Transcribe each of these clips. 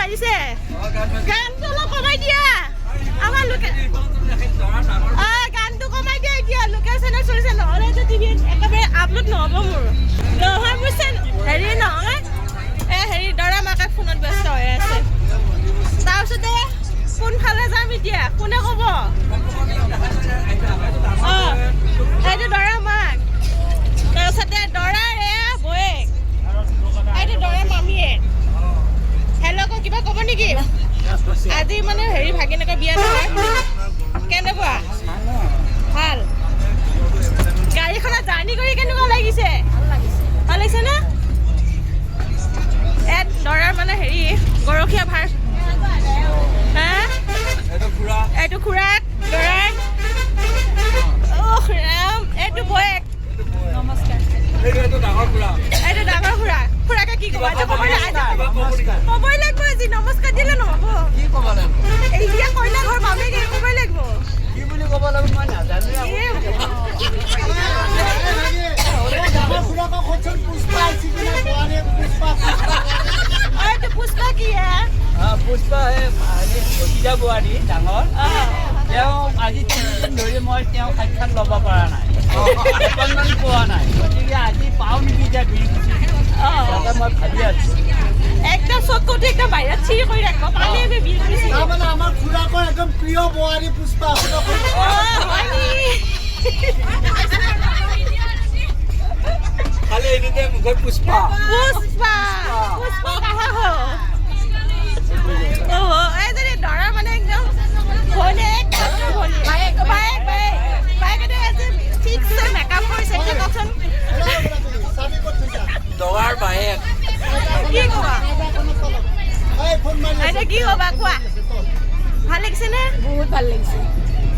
বাজিছে গানটো অলপ কমাই দিয়া আমাৰ লোকে গানটো কমাই দিয়া এতিয়া লোকেল চেনেল চলিছে নহ'লে এইটো টিভিত একেবাৰে আপলোড নহ'ব মোৰ নহয় মোৰ হেৰি নহয় হেৰি দৰা মাকে ফোনত ব্যস্ত হৈ আছে তাৰপিছতে কোনফালে যাম এতিয়া কোনে ক'ব এইটো দৰা মাক তাৰপিছতে দৰাৰ এয়া বৌয়েক এইটো দৰাৰ মামীয়ে হেল্ল' কিবা ক'ব নেকি আজি মানে হেৰি ভাগিনকৰ বিয়া নহয় কেনেকুৱা ভাল গাড়ীখনত জাৰ্ণি কৰি কেনেকুৱা লাগিছে ভাল লাগিছে নে ইয়াত দৰাৰ মানে হেৰি গৰখীয়া ভাৰ হা এইটো খুৰাক দৰাৰ ৰাম এইটো বৌয়েক নমস্কাৰ এইটো ডাঙৰ খুৰা খুৰাকে কি ক'বা ক'বই লাগিব আজি নমস্কাৰ দিলে নহ'ব এতিয়া কইনা ঘৰ মামীক ক'বই লাগিব কি বুলি ক'ব লাগিব মই নাজানো পুষ্পা কি পুষ্পা ভতিজা বোৱাৰী ডাঙৰ তেওঁ আজি 3 দিন ধৰি মই তেওঁ সাক্ষাৎ ল'ব পৰা নাই এপইণ্টমেণ্ট পোৱা নাই গতিকে আজি পাওঁ নেকি এতিয়া বিলকুচি তাতে মই ভাবি আছোঁ একদম চকুটো একদম বাহিৰত চিৰি কৰি ৰাখিব পানী বিলকুচি মানে আমাৰ খুৰাকৰ একদম প্ৰিয় বোৱাৰী পুষ্পা খালি এইটোতে মুখত পুষ্পা পুষ্পা পুষ্পা কাহা হ এইজনী দৰা মানে একদম ভনীয়েক ঠিকছে মেকআপ কৰিছে কওকচোন দৰাৰ বায়েক কি ক'বা এতিয়া কি ক'বা কোৱা ভাল লাগিছে নে বহুত ভাল লাগিছে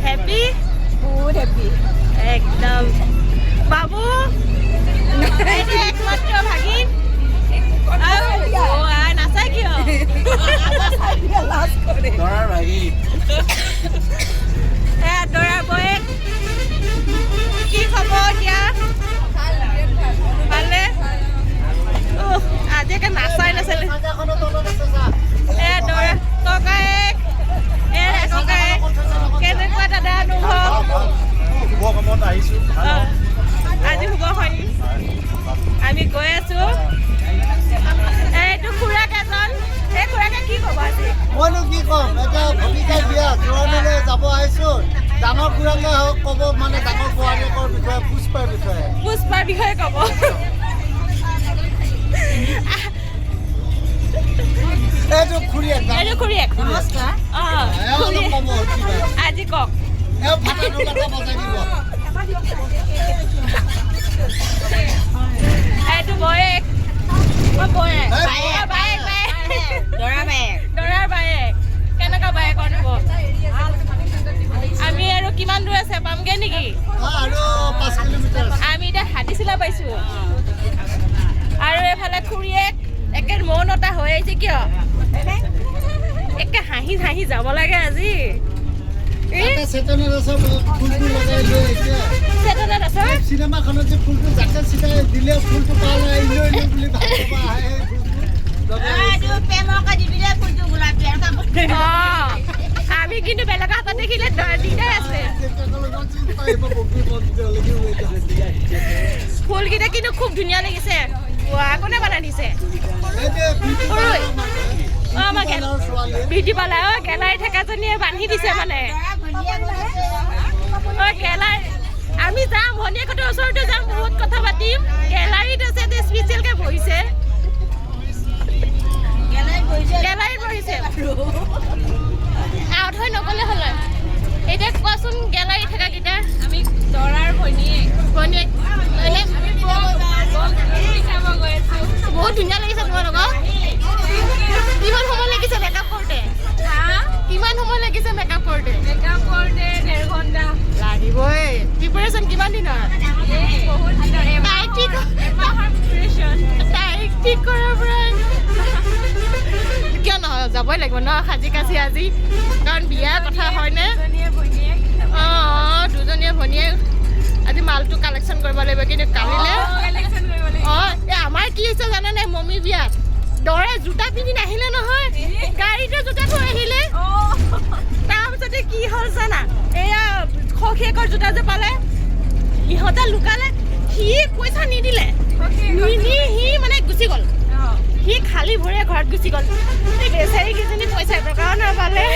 হেপী বহুত হেপী একদম বাবু এইটো একমাত্ৰ ভাগিন নাচাই কিয় দৰাৰ ভাগি দৰাৰ বৌয়েক কি খবৰ এতিয়া ভালে আজি একে নাচাই নাচালে দৰা ককায়েক ককায়েক কেনেকুৱা দাদা অনুভৱ শুভ কামত আহিছোঁ আজি শুভ হয় আমি গৈ আছো এইটো খুৰাক এজন এই খুৰাকে কি ক'ব আজি মইনো কি ক'ম এতিয়া ভতিজা বিয়া জোৰণলৈ যাব আহিছোঁ ডাঙৰ খুৰাকে ক'ব মানে ডাঙৰ বোৱাৰীয়েকৰ বিষয়ে পুষ্পাৰ বিষয়ে ক'ব এইটো খুৰীয়েক এইটো খুৰীয়েক নমস্কাৰ আজি কওক এইটো বৌয়েক দৰাৰ বায়েক কেনেকুৱা বায়েক অনুভৱ আমি আৰু কিমান দূৰ আছে পামগে নেকি আৰু 5 কিলোমিটাৰ আমি এতিয়া হাতীচিলা পাইছো আৰু এইফালে খুৰীয়েক একে মৌনতা হৈ আহিছে কিয় একে হাঁহি হাঁহি যাব লাগে আজি চেতনত আছে ফুলটো লগাই লৈ আহিছে চেতনত আছে চিনেমাখনত যে ফুলটো জাকে চিধাই দিলে ফুলটো পালে লৈ বুলি ভাবিব আহে আমি কিন্তু বেলেগ হাতত দেখিলে দিদাই আছে ফুলকেইটা কিন্তু খুব ধুনীয়া লাগিছে কোনে বনাই দিছে বিউটি পাৰ্লাৰ গেলাৰী থেকাজনীয়ে বান্ধি দিছে মানে গেলাৰী আমি যাম ভনীয়েকহঁতৰ ওচৰতে যাম বহুত কথা পাতিম গেলাৰীত আছে স্পেচিয়েলকে বহিছে গেলাৰীত বহিছে আউট হৈ নগ'লে হ'ল এতিয়া কোৱাচোন গেলাৰী থাকাকেইটা আমি দৰাৰ ভনীয়েক বহুত ধুনীয়া লাগিছে তোমালোকক কিমান সময় লাগিছে মেকআপ কৰোঁতে কিমান সময় লাগিছে মেকআপ কৰোঁতে 1.5 ঘণ্টা লাগিবই প্ৰিপাৰেশ্যন কিমান দিনৰ তাৰিখ ঠিক কৰাৰ পৰা কিয় নহয় যাবই লাগিব ন সাজি কাচি আজি কাৰণ বিয়াৰ কথা হয়নে দুজনীয়ে ভনীয়েক আজি মালটো কালেকশ্যন কৰিব লাগিব কিন্তু কালিলে আমাৰ কি হৈছে জানানে মমি বিয়াত দৰে জোতা পিন্ধি নাহিলে নহয় গাড়ীতে জোতা থৈ আহিলে তাৰপিছতে কি হ'ল জানা এয়া খখেকৰ জোতা যে পালে ইহঁতে লুকালে সি পইচা নিদিলে সি মানে গুচি গ'ল সি খালী ভৰিৰে ঘৰত গুচি গ'ল বেচাৰীকেইজনী পইচা এটকাও নাপালে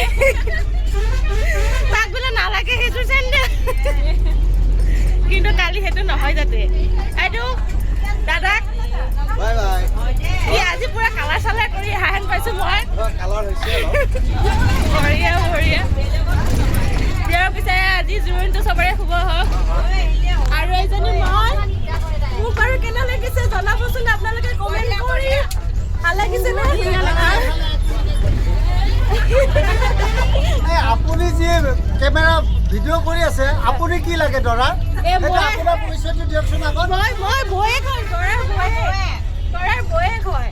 তাক বোলে নালাগে সেইটো চেণ্ডেল কিন্তু কালি সেইটো নহয় যাতে এইটো দাদাক বাই বাই সি আজি পুৰা কালাৰ চালাৰ কৰি অহা হেন পাইছোঁ মই কালাৰ হৈছে বঢ়িয়া বঢ়িয়া দিয়ক পিছে আজি জোৰোণটো চবৰে শুভ হওক আৰু এইজনী মই মোক বাৰু কেনে লাগিছে জনাবচোন আপোনালোকে কমেণ্ট কৰি ভাল লাগিছে নে আপুনি যি কেমেৰা ভিডিঅ' কৰি আছে আপুনি কি লাগে দৰা আপোনাৰ পৰিচয়টো দিয়কচোন আগত মই বৌয়েক হয় দৰাৰ বৌয়েক হয়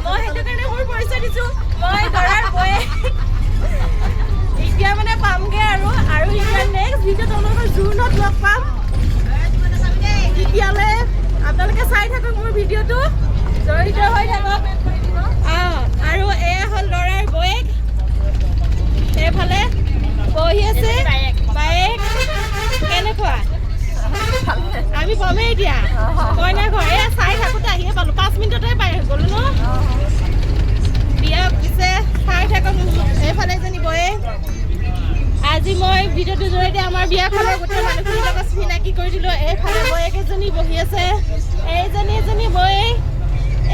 মই সেইটো কাৰণে মোৰ পৰিচয় দিছোঁ মই দৰাৰ বৌয়েক এতিয়া মানে পামগৈ আৰু এতিয়া নেক্সট ভিডিঅ'ত আপোনালোকৰ জোৰোণত লগ পাম তেতিয়ালৈ আপোনালোকে চাই থাকক মোৰ ভিডিঅ'টো জড়িত হৈ থাকক আৰু এয়া হ'ল দৰাৰ বৌয়েক এইফালে বহি আছে বায়েক কেনেকুৱা আমি পামেই এতিয়া কইনা ঘৰ এয়া চাই থাকোঁতে আহিয়ে পালোঁ 5 মিনিটতে পাই গ'লো ন দিয়ক পিছে চাই থাকক এইফালে এজনী বৌয়েক আজি মই ভিডিঅ'টোৰ জৰিয়তে আমাৰ বিয়াখনৰ গোটেই মানুহখিনিৰ লগত চিনাকি কৰি দিলোঁ এইফালে বৌয়েক এজনী বহি আছে এজনী বৌয়েক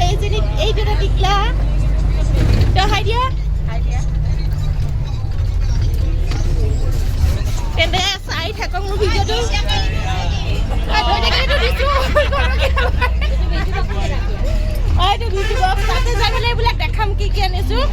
এইজনী এইটো এটা টিকলা তই হাই দিয়া তেন্তে চাই থাকক মোৰ ভিডিঅ'টো এইটো ভিডিঅ' তাতে যাই পেলাই এইবিলাক দেখাম কি আনিছোঁ